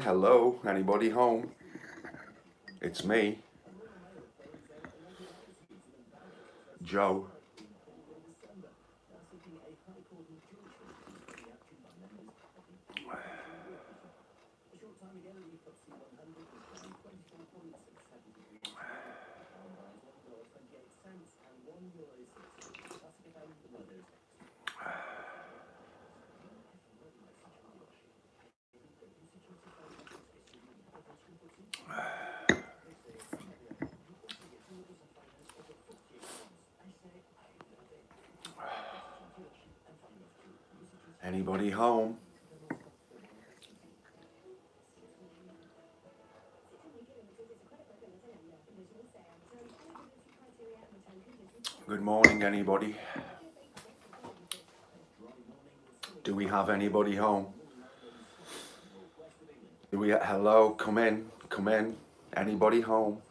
Hello, anybody home? It's me, Joe. Anybody home? Good morning, anybody. Do we have anybody home? Hello, come in, come in. Anybody home?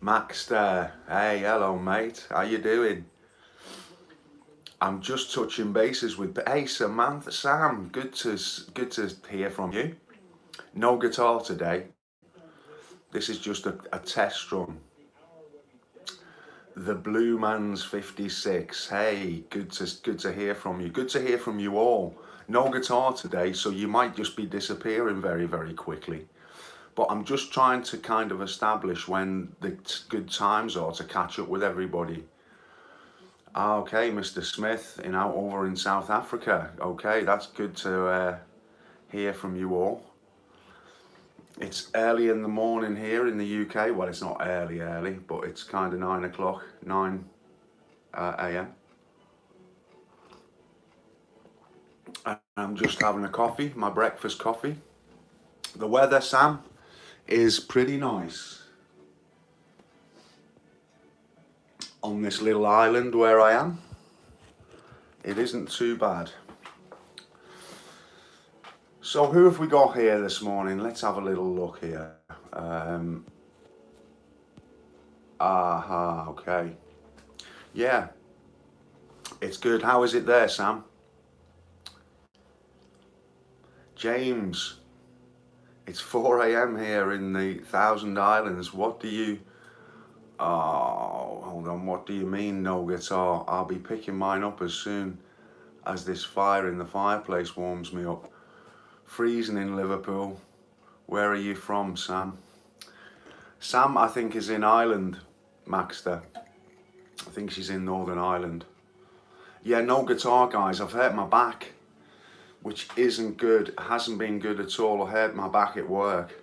Max there. Hey, hello, mate. How you doing? I'm just touching bases with. Hey, Samantha, Sam. Good to hear from you. No guitar today. This is just a test run. The Blue Man's 56. Hey, good to hear from you. Good to hear from you all. No guitar today, so you might just be disappearing very, very quickly. But I'm just trying to kind of establish when the good times are to catch up with everybody. Okay, Mr. Smith, over in South Africa. Okay, that's good to hear from you all. It's early in the morning here in the UK. Well, it's not early, but it's kind of 9 o'clock, 9 a.m. I'm just having a coffee, my breakfast coffee. The weather, Sam, is pretty nice on this little island where I am. It isn't too bad. So who have we got here this morning? Let's have a little look here. Okay. Yeah, it's good. How is it there, Sam? James, it's 4 a.m. here in the Thousand Islands. What do you... Oh, hold on. What do you mean, no guitar? I'll be picking mine up as soon as this fire in the fireplace warms me up. Freezing in Liverpool. Where are you from, Sam? Sam, I think, is in Ireland, Maxter. I think she's in Northern Ireland. Yeah, no guitar, guys. I've hurt my back, which isn't good. It hasn't been good at all. I hurt my back at work.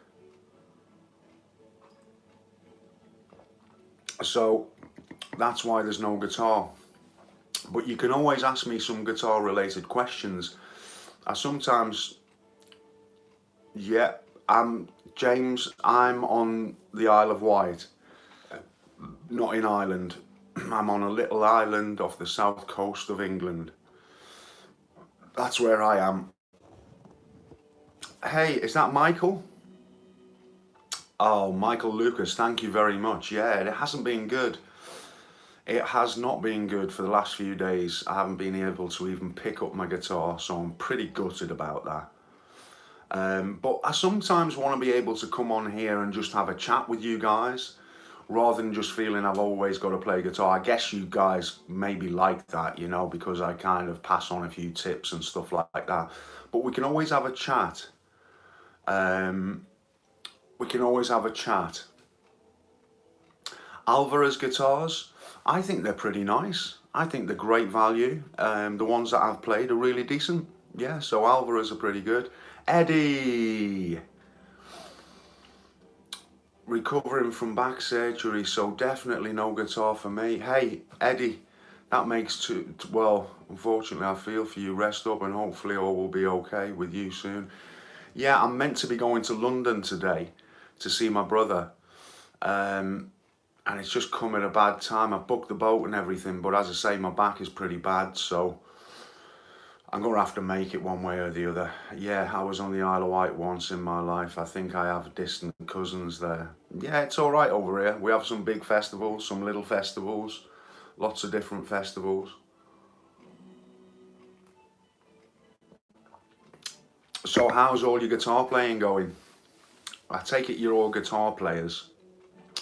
So that's why there's no guitar. But you can always ask me some guitar related questions. I sometimes, yeah, James, I'm on the Isle of Wight, not in Ireland. I'm on a little island off the south coast of England. That's where I am. Hey, is that Michael? Oh, Michael Lucas, thank you very much. Yeah, it hasn't been good. It has not been good for the last few days. I haven't been able to even pick up my guitar, so I'm pretty gutted about that. But I sometimes want to be able to come on here and just have a chat with you guys, rather than just feeling I've always got to play guitar. I guess you guys maybe like that, because I kind of pass on a few tips and stuff like that. But we can always have a chat. We can always have a chat. Alvarez guitars, I think they're pretty nice. I think they're great value. The ones that I've played are really decent. Yeah, so Alvarez are pretty good. Eddie! recovering from back surgery, so definitely no guitar for me. Hey, Eddie, that makes two, well, unfortunately I feel for you. Rest up and hopefully all will be okay with you soon. Yeah, I'm meant to be going to London today to see my brother. And it's just come at a bad time. I've booked the boat and everything, but as I say, my back is pretty bad, so I'm going to have to make it one way or the other. Yeah, I was on the Isle of Wight once in my life. I think I have distant cousins there. Yeah, it's all right over here. We have some big festivals, some little festivals, lots of different festivals. So how's all your guitar playing going? I take it you're all guitar players.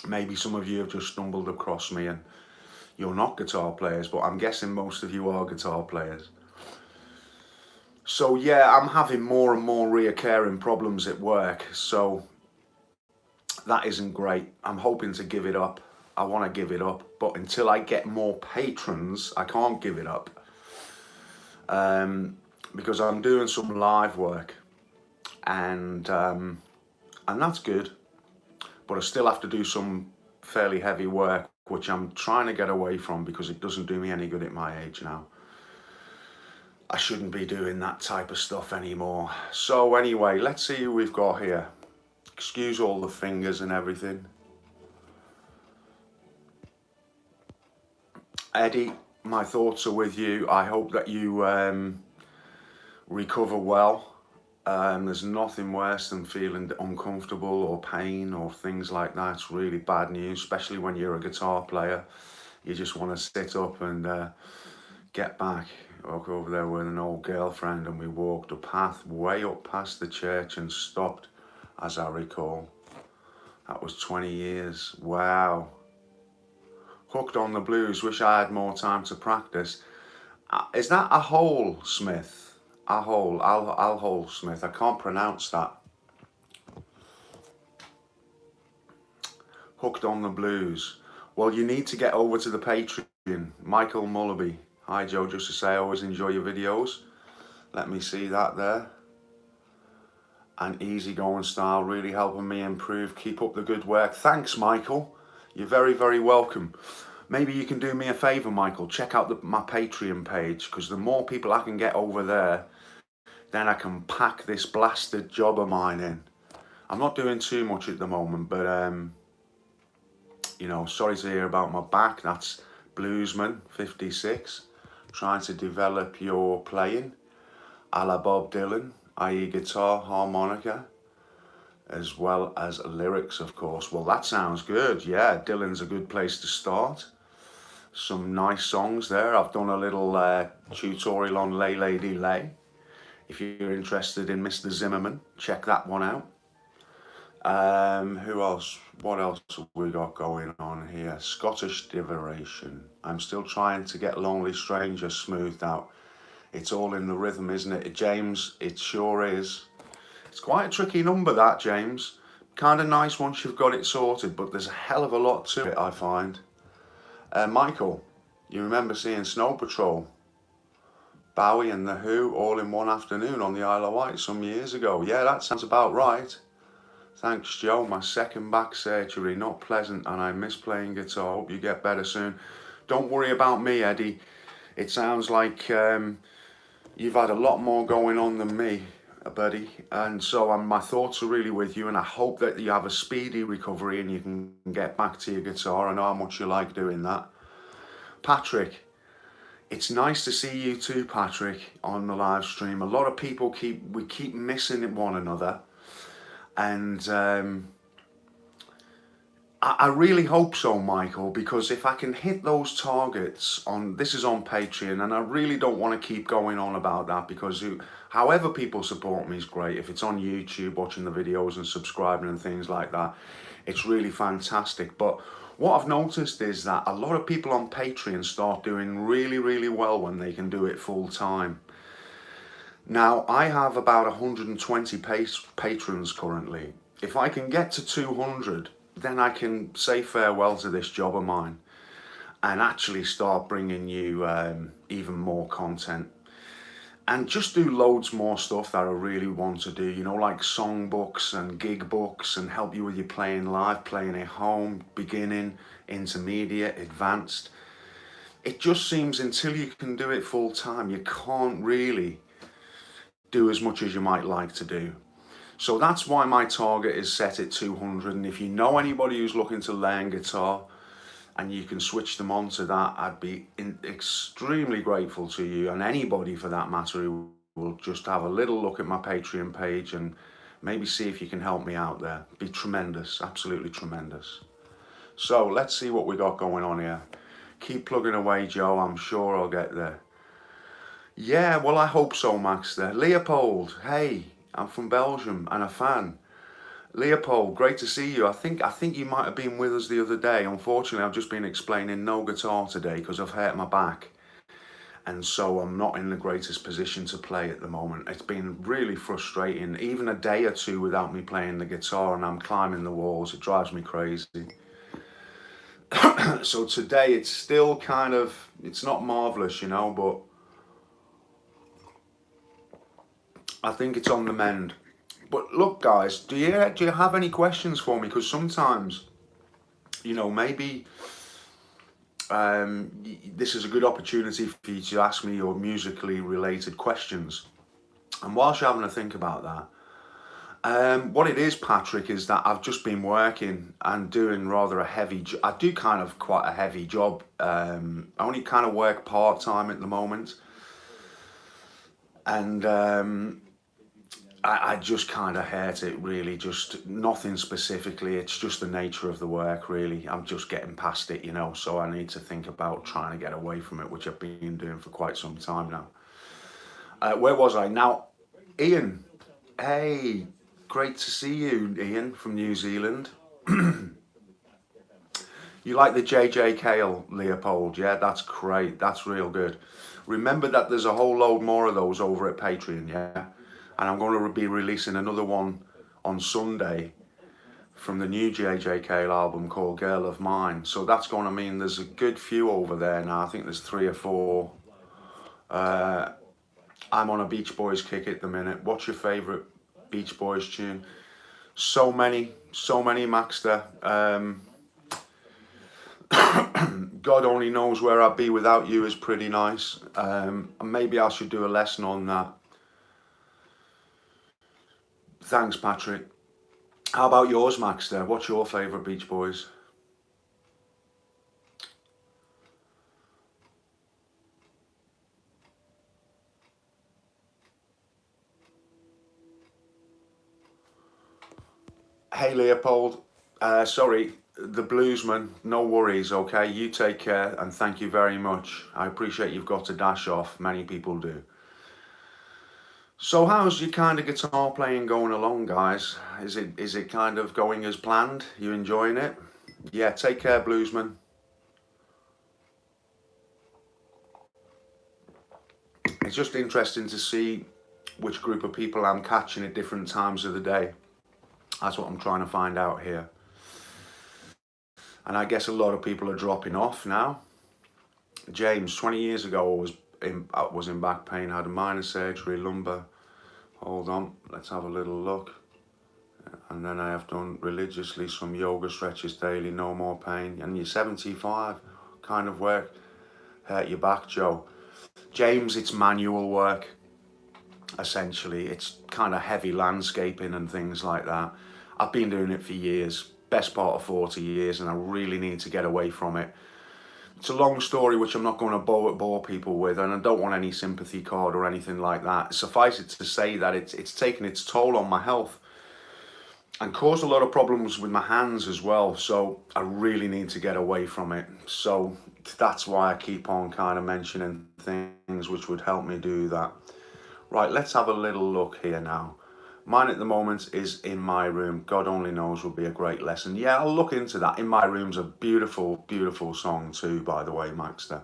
Maybe some of you have just stumbled across me and you're not guitar players, but I'm guessing most of you are guitar players. So yeah, I'm having more and more reoccurring problems at work, so that isn't great. I'm hoping to give it up. I want to give it up, but until I get more patrons, I can't give it up. Because I'm doing some live work, and that's good, but I still have to do some fairly heavy work, which I'm trying to get away from because it doesn't do me any good at my age now. I shouldn't be doing that type of stuff anymore. So anyway, let's see who we've got here. Excuse all the fingers and everything. Eddie, my thoughts are with you. I hope that you recover well. There's nothing worse than feeling uncomfortable or pain or things like that. It's really bad news, especially when you're a guitar player. You just want to sit up and get back. Walk over there with an old girlfriend, and we walked a path way up past the church and stopped, as I recall. That was 20 years. Wow. Hooked on the Blues. Wish I had more time to practice. Is that a hole, Smith? A hole. Al hole, Smith. I can't pronounce that. Hooked on the Blues. Well, you need to get over to the Patreon. Michael Mullaby. Hi Joe, just to say I always enjoy your videos. Let me see that there. And easygoing style, really helping me improve. Keep up the good work. Thanks, Michael. You're very, very welcome. Maybe you can do me a favour, Michael. Check out my Patreon page, because the more people I can get over there, then I can pack this blasted job of mine in. I'm not doing too much at the moment, but you know, sorry to hear about my back. That's Bluesman 56. Trying to develop your playing a la Bob Dylan, i.e. guitar, harmonica, as well as lyrics, of course. Well, that sounds good. Yeah, Dylan's a good place to start. Some nice songs there. I've done a little tutorial on Lay Lady Lay. If you're interested in Mr. Zimmerman, check that one out. Who else? What else have we got going on here? Scottish Diversion. I'm still trying to get Lonely Stranger smoothed out. It's all in the rhythm, isn't it? James, it sure is. It's quite a tricky number, that, James. Kind of nice once you've got it sorted, but there's a hell of a lot to it, I find. Michael, you remember seeing Snow Patrol? Bowie and The Who all in one afternoon on the Isle of Wight some years ago. Yeah, that sounds about right. Thanks, Joe. My second back surgery, not pleasant, and I miss playing guitar. Hope you get better soon. Don't worry about me, Eddie. It sounds like you've had a lot more going on than me, buddy. And so my thoughts are really with you, and I hope that you have a speedy recovery and you can get back to your guitar. I know how much you like doing that. Patrick, it's nice to see you too, Patrick, on the live stream. A lot of people keep missing one another. And I really hope so, Michael, because if I can hit those targets this is on Patreon, and I really don't want to keep going on about that, because however people support me is great. If it's on YouTube, watching the videos and subscribing and things like that, it's really fantastic. But what I've noticed is that a lot of people on Patreon start doing really, really well when they can do it full time. Now, I have about 120 patrons currently. If I can get to 200, then I can say farewell to this job of mine and actually start bringing you even more content. and just do loads more stuff that I really want to do, you know, like songbooks and gig books, and help you with your playing live, playing at home, beginning, intermediate, advanced. It just seems until you can do it full time, you can't really do as much as you might like to do. So that's why my target is set at 200. And if you know anybody who's looking to learn guitar and you can switch them on to that, I'd be extremely grateful to you, and anybody for that matter who will just have a little look at my Patreon page and maybe see if you can help me out there. It'd be tremendous, absolutely tremendous. So let's see what we got going on here. Keep plugging away, Joe. I'm sure I'll get there. Yeah, well, I hope so, Max. There, Leopold. Hey, I'm from Belgium and a fan. Leopold, great to see you. I think you might have been with us the other day. Unfortunately, I've just been explaining no guitar today because I've hurt my back, and so I'm not in the greatest position to play at the moment. It's been really frustrating. Even a day or two without me playing the guitar and I'm climbing the walls, it drives me crazy. So today it's still kind of, it's not marvelous, you know, but I think it's on the mend. But look, guys, do you have any questions for me? Because sometimes, you know, maybe this is a good opportunity for you to ask me your musically related questions. And whilst you're having to think about that, what it is, Patrick, is that I've just been working and doing rather a heavy I do kind of quite a heavy job. I only kind of work part-time at the moment. And I just kind of hate it, really. Just nothing specifically. It's just the nature of the work, really. I'm just getting past it, you know. So I need to think about trying to get away from it, which I've been doing for quite some time now. Where was I? Now, Ian. Hey, great to see you, Ian, from New Zealand. You like the JJ Cale, Leopold? Yeah, that's great. That's real good. Remember that there's a whole load more of those over at Patreon, yeah? And I'm going to be releasing another one on Sunday from the new JJ Cale album called Girl of Mine. So that's going to mean there's a good few over there now. I think there's 3 or 4. I'm on a Beach Boys kick at the minute. What's your favourite Beach Boys tune? So many, Maxter. God Only Knows Where I'd Be Without You is pretty nice. Maybe I should do a lesson on that. Thanks, Patrick. How about yours, Maxter? What's your favourite Beach Boys? Hey, Leopold. Sorry, the Bluesman. No worries, okay? You take care and thank you very much. I appreciate you've got to dash off. Many people do. So how's your kind of guitar playing going along, guys? Is it kind of going as planned? You enjoying it? Yeah, take care, Bluesman. It's just interesting to see which group of people I'm catching at different times of the day. That's what I'm trying to find out here. And I guess a lot of people are dropping off now. James, 20 years ago, I was in back pain, had a minor surgery, lumbar. Hold on, let's have a little look. And then I have done religiously some yoga stretches daily, no more pain. And you're 75, kind of work hurt your back, Joe. James, it's manual work, essentially. It's kind of heavy landscaping and things like that. I've been doing it for years, best part of 40 years, and I really need to get away from it. It's a long story which I'm not going to bore people with, and I don't want any sympathy card or anything like that. Suffice it to say that it's taken its toll on my health and caused a lot of problems with my hands as well, so I really need to get away from it. So that's why I keep on kind of mentioning things which would help me do that. Right, let's have a little look here now. Mine at the moment is In My Room. God Only Knows will be a great lesson. Yeah, I'll look into that. In My Room's a beautiful, beautiful song too, by the way, Maxter.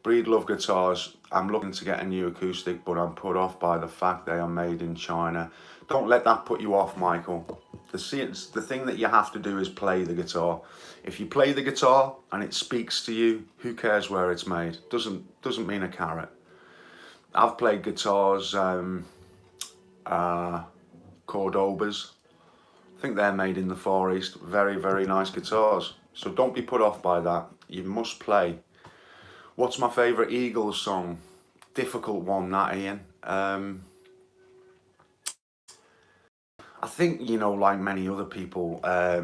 Breedlove Guitars. I'm looking to get a new acoustic, but I'm put off by the fact they are made in China. Don't let that put you off, Michael. The thing that you have to do is play the guitar. If you play the guitar and it speaks to you, who cares where it's made? Doesn't mean a carrot. I've played guitars, Cordobas. I think they're made in the Far East. Very, very nice guitars. So don't be put off by that. You must play. What's my favourite Eagles song? Difficult one, that, Ian. I think, you know, like many other people, I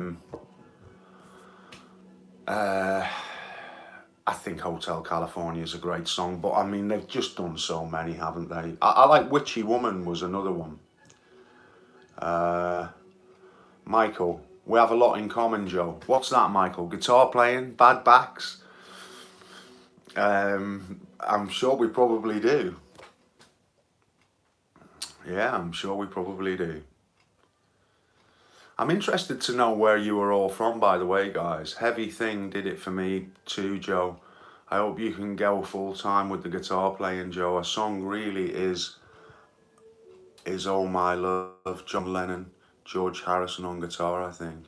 think Hotel California is a great song, but I mean, they've just done so many, haven't they? I like Witchy Woman was another one. Michael, we have a lot in common, Joe. What's that, Michael? Guitar playing, bad backs? I'm sure we probably do. Yeah, I'm sure we probably do. I'm interested to know where you are all from, by the way, guys. Heavy Thing did it for me too, Joe. I hope you can go full time with the guitar playing, Joe. A song really is Oh My Love, John Lennon, George Harrison on guitar, I think.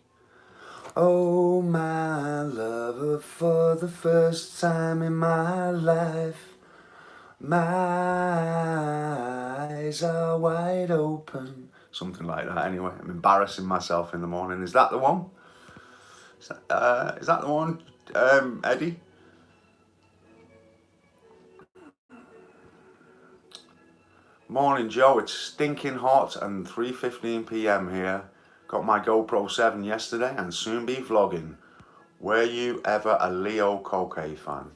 Oh my lover, for the first time in my life, my eyes are wide open. Something like that. Anyway, I'm embarrassing myself in the morning. Is that the one? Is that the one, Eddie? Morning, Joe. It's stinking hot and 3:15 p.m. here. Got my GoPro 7 yesterday and soon be vlogging. Were you ever a Leo Koke fan?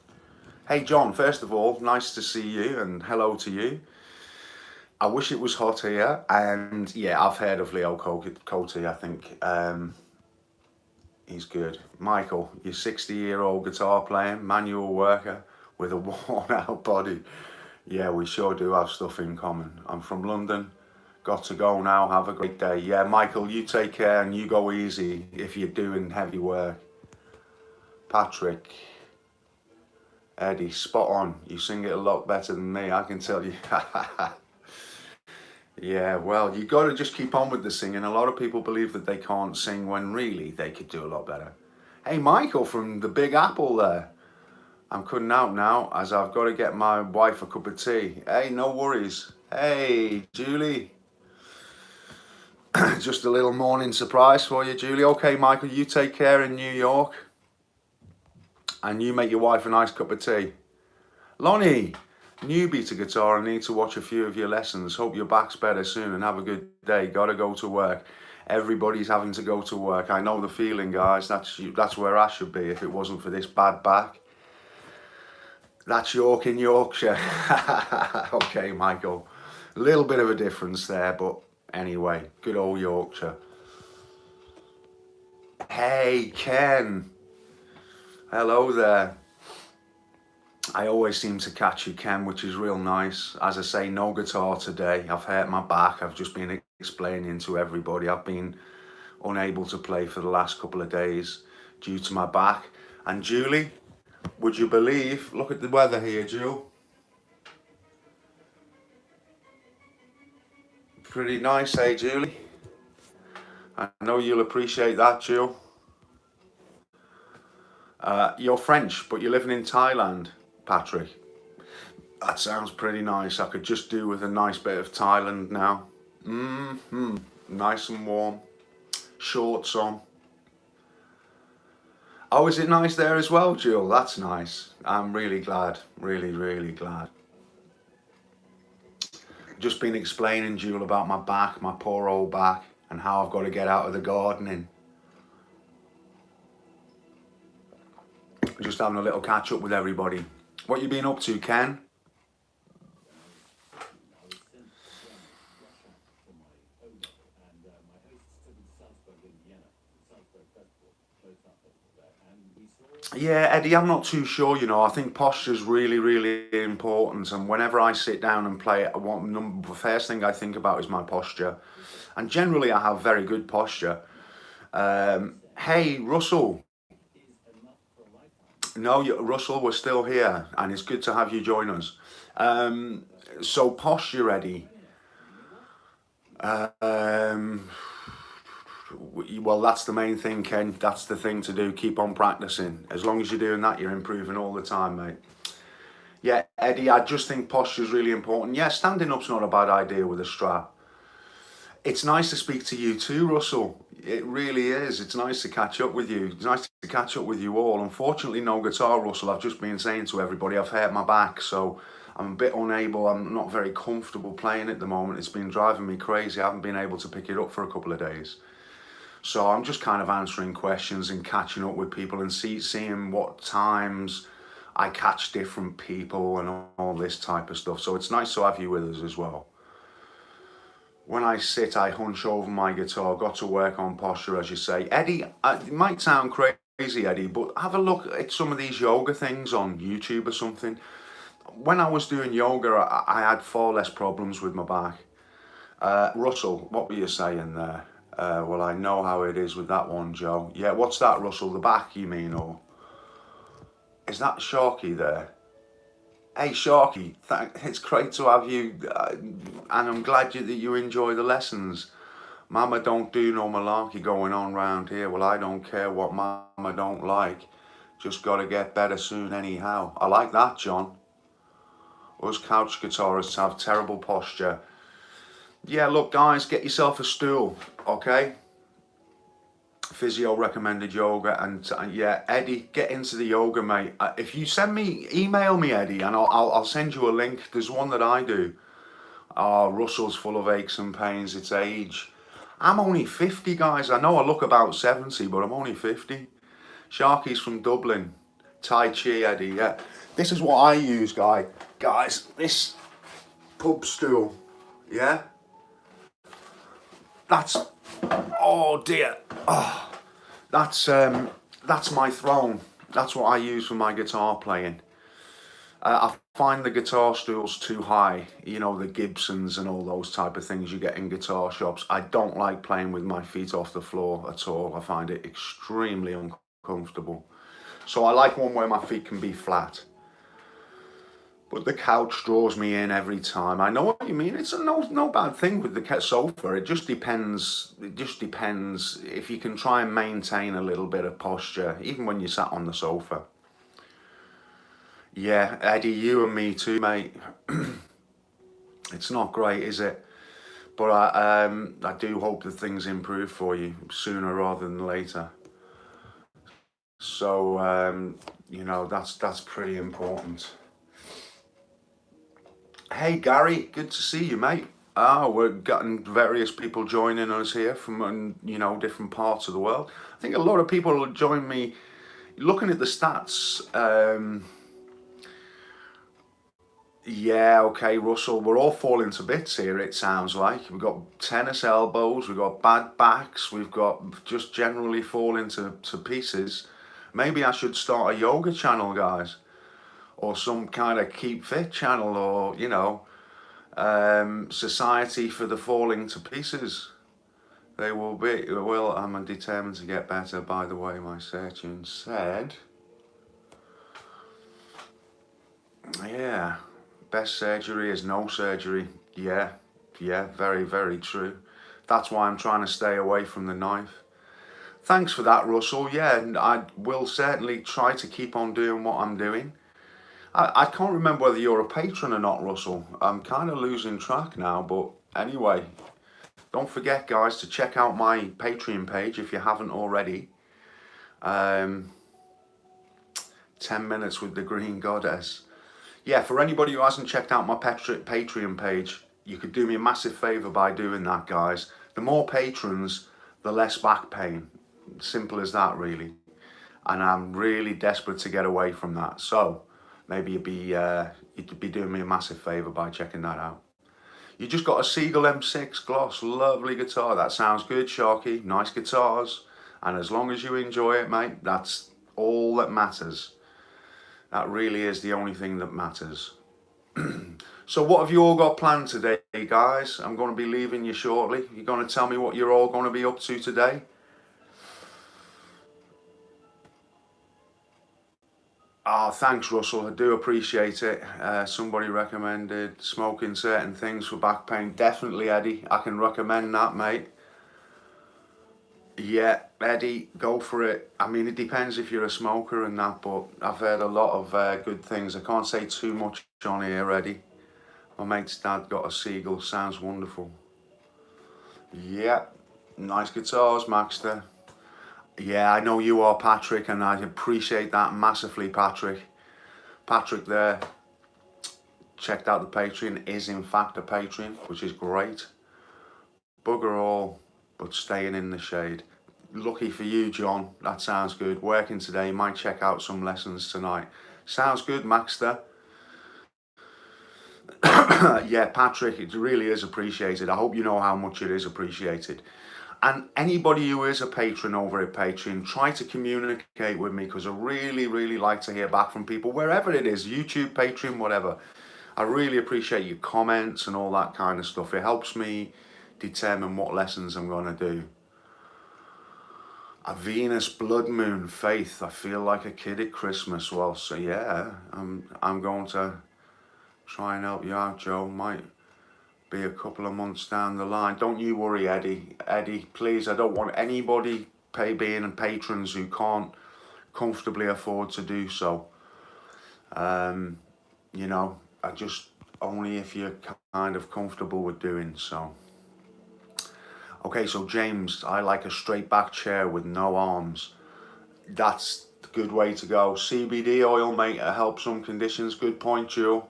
Hey, John, first of all, nice to see you and hello to you. I wish it was hot here, and yeah, I've heard of Leo Kote. I think he's good. Michael, you're 60-year-old guitar playing, manual worker with a worn out body. Yeah, we sure do have stuff in common. I'm from London. Got to go now. Have a great day. Yeah, Michael, you take care and you go easy if you're doing heavy work. Patrick, Eddie, spot on. You sing it a lot better than me, I can tell you. Yeah, well, you got to just keep on with the singing. A lot of people believe that they can't sing when really they could do a lot better. Hey, Michael from the Big Apple there. I'm cutting out now as I've got to get my wife a cup of tea. Hey, no worries. Hey, Julie. Just a little morning surprise for you, Julie. Okay, Michael, you take care in New York. And you make your wife a nice cup of tea. Lonnie, newbie to guitar, I need to watch a few of your lessons. Hope your back's better soon and have a good day. Gotta go to work. Everybody's having to go to work. I know the feeling, guys. That's where I should be if it wasn't for this bad back. That's York in Yorkshire. Okay, Michael. A little bit of a difference there, but anyway, good old Yorkshire. Hey, Ken. Hello there. I always seem to catch you, Ken, which is real nice. As I say, no guitar today. I've hurt my back. I've just been explaining to everybody. I've been unable to play for the last couple of days due to my back. And Julie, would you believe, look at the weather here, Jewel. Pretty nice, eh, Julie? I know you'll appreciate that, Jewel. You're French, but you're living in Thailand, Patrick. That sounds pretty nice. I could just do with a nice bit of Thailand now. Nice and warm. Shorts on. Oh, is it nice there as well, Jill? That's nice. I'm really glad. Really, really glad. Just been explaining, Jill, about my back, my poor old back, and how I've got to get out of the gardening. Just having a little catch up with everybody. What you been up to, Ken? Yeah, Eddie, I'm not too sure, you know. I think posture's really, really important. And whenever I sit down and play, the first thing I think about is my posture. And generally, I have very good posture. Hey, Russell. No, Russell, we're still here. And it's good to have you join us. So posture, Eddie. Well, that's the main thing, Ken. That's the thing to do. Keep on practicing. As long as you're doing that, you're improving all the time, mate. Yeah, Eddie, I just think posture is really important. Yeah, standing up's not a bad idea with a strap. It's nice to speak to you too, Russell. It really is. It's nice to catch up with you. It's nice to catch up with you all. Unfortunately, no guitar, Russell. I've just been saying to everybody, I've hurt my back, so I'm a bit unable. I'm not very comfortable playing at the moment. It's been driving me crazy. I haven't been able to pick it up for a couple of days. So I'm just kind of answering questions and catching up with people and seeing what times I catch different people and all this type of stuff. So it's nice to have you with us as well. When I sit, I hunch over my guitar. Got to work on posture, as you say. Eddie, it might sound crazy, Eddie, but have a look at some of these yoga things on YouTube or something. When I was doing yoga, I had far less problems with my back. Russell, what were you saying there? Well, I know how it is with that one, Joe. Yeah, what's that, Russell? The back, you mean, or is that Sharky there? Hey, Sharky, it's great to have you, and I'm glad that you enjoy the lessons. Mama don't do no malarkey going on round here. Well, I don't care what Mama don't like. Just gotta get better soon anyhow. I like that, John. Us couch guitarists have terrible posture. Yeah, look, guys, get yourself a stool, okay? Physio recommended yoga, and yeah, Eddie, get into the yoga, mate. If you email me, Eddie, and I'll send you a link. There's one that I do. Oh, Russell's full of aches and pains. It's age. I'm only 50, guys. I know I look about 70, but I'm only 50. Sharky's from Dublin. Tai Chi, Eddie. Yeah, this is what I use, guys. This pub stool. Yeah. That's, oh dear, that's my throne. That's what I use for my guitar playing. I find the guitar stools too high, you know, the Gibsons and all those type of things you get in guitar shops. I don't like playing with my feet off the floor at all. I find it extremely uncomfortable. So I like one where my feet can be flat. But the couch draws me in every time. I know what you mean. It's no bad thing with the sofa. It just depends. It just depends if you can try and maintain a little bit of posture, even when you sat on the sofa. Yeah, Eddie, you and me too, mate. It's not great, is it? But I do hope that things improve for you sooner rather than later. So you know, that's pretty important. Hey Gary, good to see you, mate. We're getting various people joining us here from you know, different parts of the world. I think a lot of people will join me. Looking at the stats, yeah, okay, Russell, we're all falling to bits here, it sounds like. We've got tennis elbows, we've got bad backs, we've got just generally falling to pieces. Maybe I should start a yoga channel, guys, or some kind of keep fit channel, or, you know, Society for the Falling to Pieces. They will be. Well, I'm determined to get better, by the way, my searching said. Yeah, best surgery is no surgery. Yeah, very, very true. That's why I'm trying to stay away from the knife. Thanks for that, Russell. Yeah, I will certainly try to keep on doing what I'm doing. I can't remember whether you're a patron or not, Russell. I'm kind of losing track now, but anyway, don't forget, guys, to check out my Patreon page if you haven't already. 10 Minutes with the Green Goddess. Yeah, for anybody who hasn't checked out my Patreon page, you could do me a massive favour by doing that, guys. The more patrons, the less back pain. Simple as that, really. And I'm really desperate to get away from that. So maybe you'd be doing me a massive favour by checking that out. You just got a Seagull M6 Gloss, lovely guitar. That sounds good, Sharky. Nice guitars. And as long as you enjoy it, mate, that's all that matters. That really is the only thing that matters. So what have you all got planned today, guys? I'm going to be leaving you shortly. You're going to tell me what you're all going to be up to today? Oh, thanks, Russell. I do appreciate it. Somebody recommended smoking certain things for back pain. Definitely, Eddie. I can recommend that, mate. Yeah, Eddie, go for it. I mean, it depends if you're a smoker and that, but I've heard a lot of good things. I can't say too much on here, Eddie. My mate's dad got a Seagull, sounds wonderful. Yeah, nice guitars, Maxter. Yeah, I know you are, Patrick, and I appreciate that massively, Patrick. Patrick there checked out the Patreon, is in fact a Patreon, which is great. Bugger all, but staying in the shade. Lucky for you, John. That sounds good. Working today, might check out some lessons tonight. Sounds good, Maxter. Yeah, Patrick, it really is appreciated. I hope you know how much it is appreciated. And anybody who is a patron over at Patreon, try to communicate with me, because I really, really like to hear back from people, wherever it is, YouTube, Patreon, whatever. I really appreciate your comments and all that kind of stuff. It helps me determine what lessons I'm going to do. A Venus blood moon, Faith. I feel like a kid at Christmas. Well, so yeah, I'm going to try and help you out, Joe. Might be a couple of months down the line. Don't you worry, Eddie. Eddie, please, I don't want anybody being patrons who can't comfortably afford to do so. You know, I just, only if you're kind of comfortable with doing so. Okay, so James, I like a straight back chair with no arms. That's a good way to go. CBD oil, mate, it helps some conditions. Good point, Joe.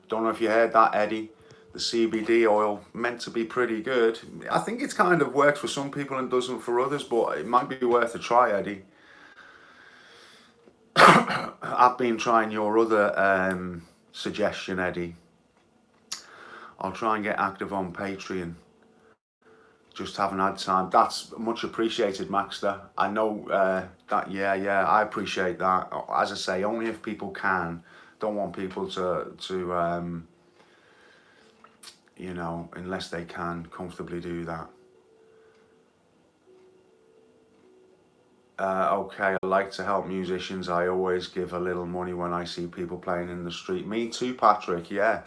Don't know if you heard that, Eddie. The CBD oil meant to be pretty good. I think it's kind of works for some people and doesn't for others, but it might be worth a try, Eddie. I've been trying your other suggestion, Eddie. I'll try and get active on Patreon. Just haven't had time. That's much appreciated, Maxter. I know that, yeah, I appreciate that. As I say, only if people can. Don't want people to you know, unless they can comfortably do that. Okay, I like to help musicians. I always give a little money when I see people playing in the street. Me too, Patrick, yeah.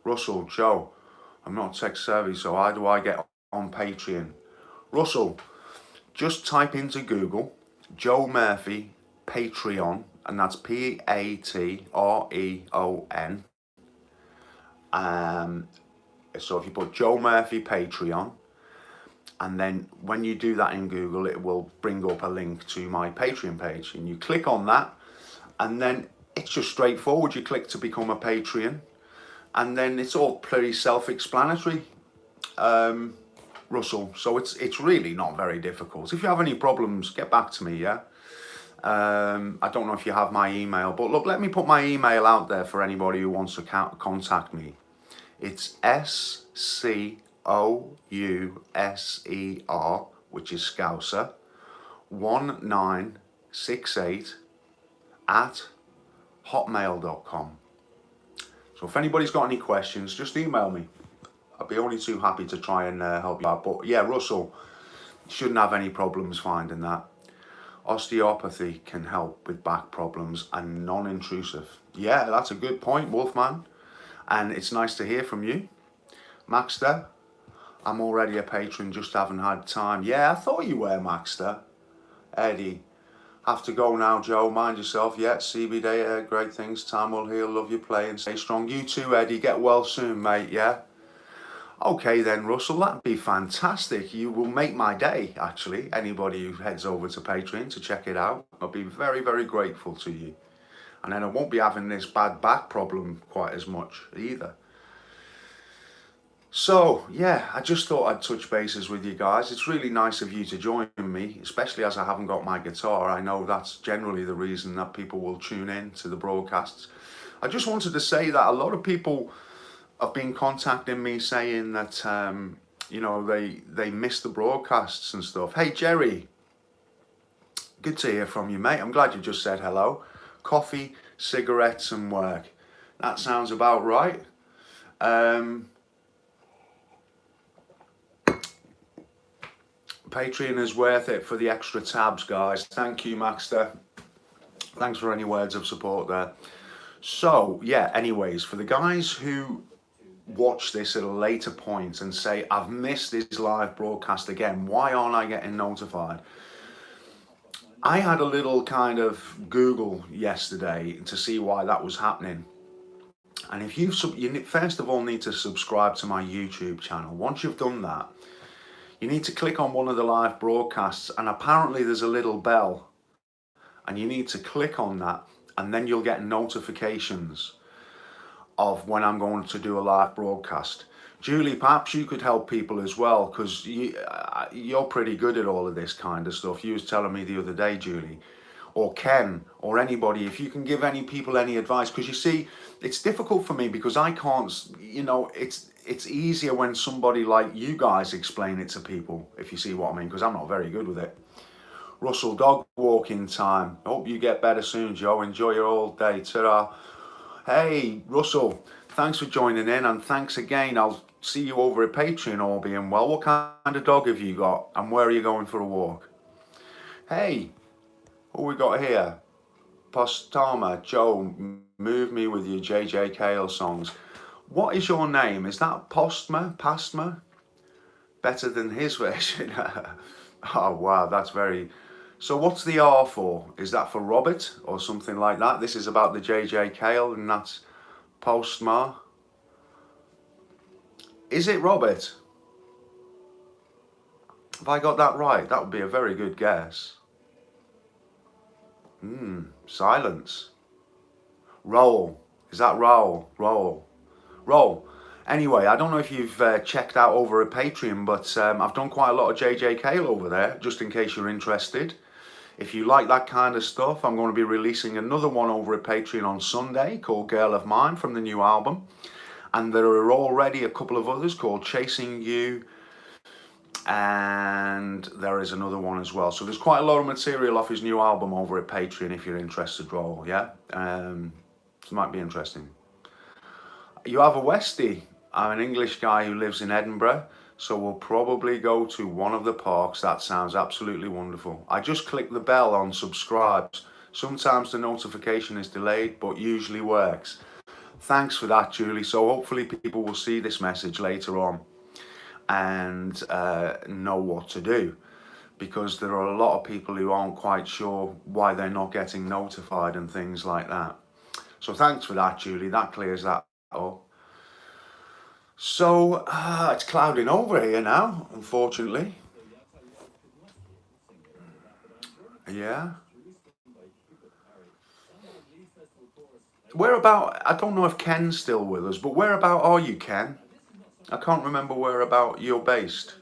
Russell, Joe, I'm not tech savvy, so how do I get on Patreon? Russell, just type into Google Joe Murphy Patreon, and that's Patreon. So if you put Joe Murphy Patreon, and then when you do that in Google, it will bring up a link to my Patreon page, and you click on that, and then it's just straightforward. You click to become a Patreon, and then it's all pretty self-explanatory, Russell. So it's really not very difficult. If you have any problems, get back to me, yeah? I don't know if you have my email, but look, let me put my email out there for anybody who wants to contact me. It's SCOUSER, which is Scouser, 1968 at hotmail.com. So if anybody's got any questions, just email me. I'd be only too happy to try and help you out. But yeah, Russell, shouldn't have any problems finding that. Osteopathy can help with back problems and non-intrusive. Yeah, that's a good point, Wolfman. And it's nice to hear from you. Maxter, I'm already a patron, just haven't had time. Yeah, I thought you were, Maxter. Eddie, have to go now, Joe. Mind yourself. Yeah, CBD, great things. Time will heal. Love you playing. Stay strong. You too, Eddie. Get well soon, mate. Yeah. Okay then, Russell, that'd be fantastic. You will make my day, actually. Anybody who heads over to Patreon to check it out, I'll be very, very grateful to you. And then I won't be having this bad back problem quite as much either. So, yeah, I just thought I'd touch bases with you guys. It's really nice of you to join me, especially as I haven't got my guitar. I know that's generally the reason that people will tune in to the broadcasts. I just wanted to say that a lot of people have been contacting me saying that, you know, they miss the broadcasts and stuff. Hey, Jerry, good to hear from you, mate. I'm glad you just said hello. Coffee, cigarettes and work. That sounds about right. Patreon is worth it for the extra tabs, guys. Thank you, Maxter. Thanks for any words of support there. So, yeah, anyways, for the guys who watch this at a later point and say, I've missed this live broadcast again, why aren't I getting notified? I had a little kind of Google yesterday to see why that was happening. And if you first of all need to subscribe to my YouTube channel. Once you've done that, you need to click on one of the live broadcasts, and apparently there's a little bell, and you need to click on that, and then you'll get notifications of when I'm going to do a live broadcast. Julie, perhaps you could help people as well, because you're pretty good at all of this kind of stuff. You was telling me the other day, Julie, or Ken, or anybody, if you can give any people any advice, because you see, it's difficult for me because I can't, you know, it's easier when somebody like you guys explain it to people, if you see what I mean, because I'm not very good with it. Russell, dog walking time. Hope you get better soon, Joe. Enjoy your all day. Ta-ra. Hey, Russell, thanks for joining in, and thanks again. I'll see you over at Patreon, all being well. What kind of dog have you got, and where are you going for a walk? Hey, what we got here? Postama, Joe, move me with your JJ Cale songs. What is your name? Is that Pastma? Better than his version. Oh, wow, that's very... So what's the R for? Is that for Robert or something like that? This is about the JJ Cale, and that's Postma. Is it Robert? Have I got that right? That would be a very good guess. Silence. Roll. Is that Roll? Roll. Anyway, I don't know if you've checked out over at Patreon, but I've done quite a lot of JJ Cale over there, just in case you're interested. If you like that kind of stuff, I'm going to be releasing another one over at Patreon on Sunday called Girl of Mine from the new album. And there are already a couple of others called Chasing You, and there is another one as well. So there's quite a lot of material off his new album over at Patreon if you're interested, Roll, yeah? It might be interesting. You have a Westie. I'm an English guy who lives in Edinburgh, so we'll probably go to one of the parks. That sounds absolutely wonderful. I just click the bell on subscribes. Sometimes the notification is delayed, but usually works. Thanks for that, Julie. So hopefully people will see this message later on and know what to do, because there are a lot of people who aren't quite sure why they're not getting notified and things like that. So thanks for that, Julie. That clears that up. So it's clouding over here now, unfortunately. Yeah. Whereabout, I don't know if Ken's still with us, but whereabout are you, Ken? I can't remember whereabout you're based.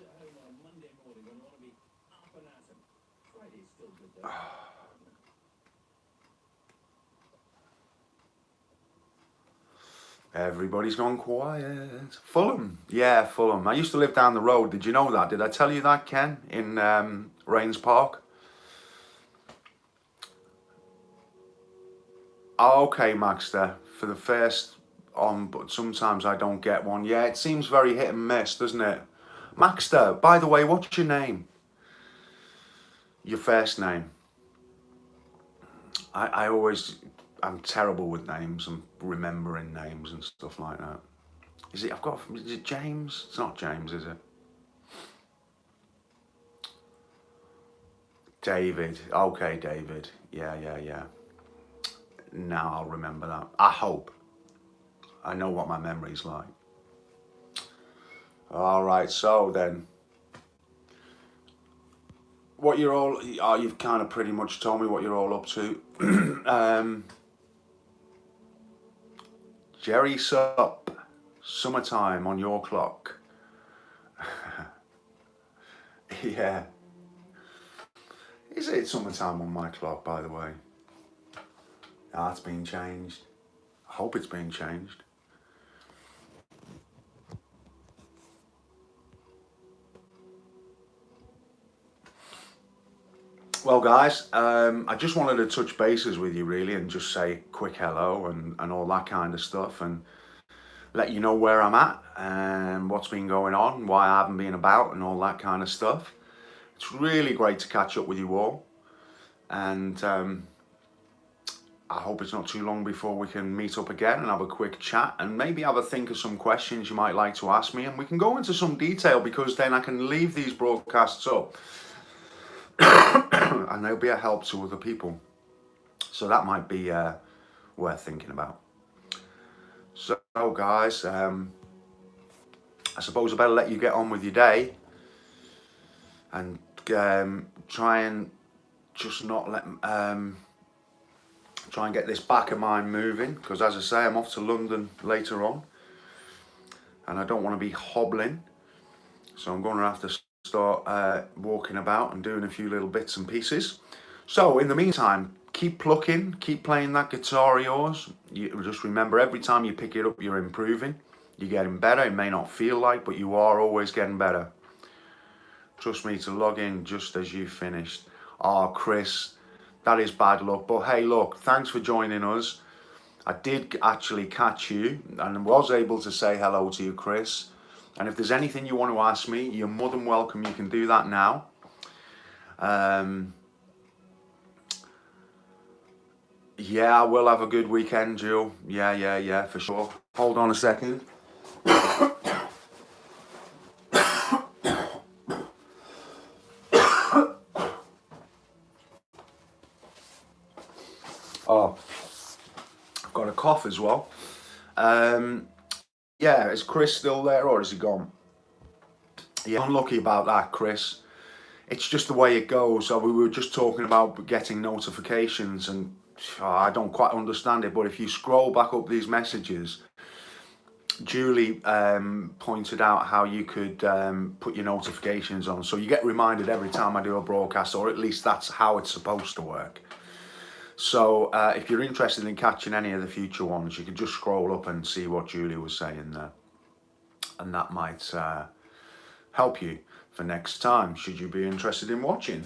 Everybody's gone quiet. Fulham. Yeah, Fulham. I used to live down the road. Did you know that? Did I tell you that, Ken? In Rains Park? Oh, okay, Maxter. For the first on, but sometimes I don't get one. Yeah, it seems very hit and miss, doesn't it? Maxter, by the way, what's your name? Your first name? I'm terrible with names and remembering names and stuff like that. Is it James? It's not James, is it? David. Okay, David. Yeah. Now I'll remember that. I hope. I know what my memory's like. All right, so then. What you're all... Oh, you've kind of pretty much told me what you're all up to. Jerry Sup, summertime on your clock. Yeah. Is it summertime on my clock, by the way? It's been changed. I hope it's been changed. Well, guys, I just wanted to touch bases with you, really, and just say quick hello and all that kind of stuff, and let you know where I'm at and what's been going on, why I haven't been about, and all that kind of stuff. It's really great to catch up with you all, and I hope it's not too long before we can meet up again and have a quick chat and maybe have a think of some questions you might like to ask me, and we can go into some detail, because then I can leave these broadcasts up and they'll be a help to other people. So that might be worth thinking about. So guys, I suppose I better let you get on with your day and try and just not let try and get this back of mine moving, because as I say, I'm off to London later on and I don't want to be hobbling, so I'm going to have to start walking about and doing a few little bits and pieces. So in the meantime, keep plucking, keep playing that guitar of yours. You just remember, every time you pick it up, you're improving, you're getting better. It may not feel like, but you are always getting better. Trust me to log in just as you finished. Oh, Chris, that is bad luck. But hey, look, thanks for joining us. I did actually catch you and was able to say hello to you, Chris. And if there's anything you want to ask me, you're more than welcome. You can do that now. Yeah, I will have a good weekend, Jill. Yeah, for sure. Hold on a second. Oh, I've got a cough as well. Yeah, is Chris still there or is he gone? Yeah, unlucky about that, Chris. It's just the way it goes. So we were just talking about getting notifications, and I don't quite understand it, but if you scroll back up these messages, Julie pointed out how you could put your notifications on, so you get reminded every time I do a broadcast, or at least that's how it's supposed to work. So if you're interested in catching any of the future ones, you can just scroll up and see what Julie was saying there, and that might help you for next time, should you be interested in watching.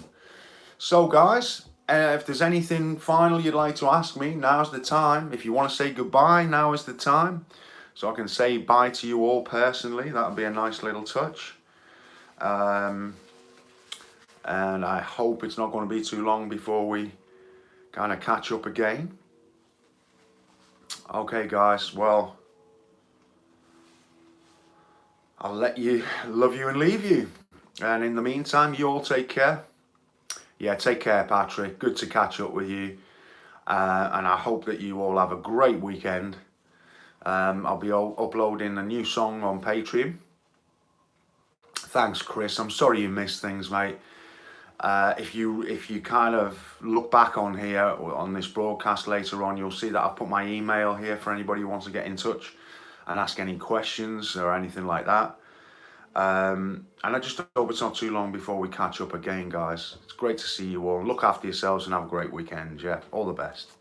So guys, if there's anything final you'd like to ask me, now's the time. If you want to say goodbye, now is the time. So I can say bye to you all personally. That would be a nice little touch. And I hope it's not going to be too long before we kind of catch up again. Okay guys, well, I'll let you, love you and leave you. And in the meantime, you all take care. Yeah, take care, Patrick. Good to catch up with you. And I hope that you all have a great weekend. I'll be uploading a new song on Patreon. Thanks, Chris. I'm sorry you missed things, mate. If you kind of look back on here, on this broadcast later on, you'll see that I've put my email here for anybody who wants to get in touch and ask any questions or anything like that. And I just hope it's not too long before we catch up again, guys. It's great to see you all. Look after yourselves and have a great weekend. Yeah, all the best.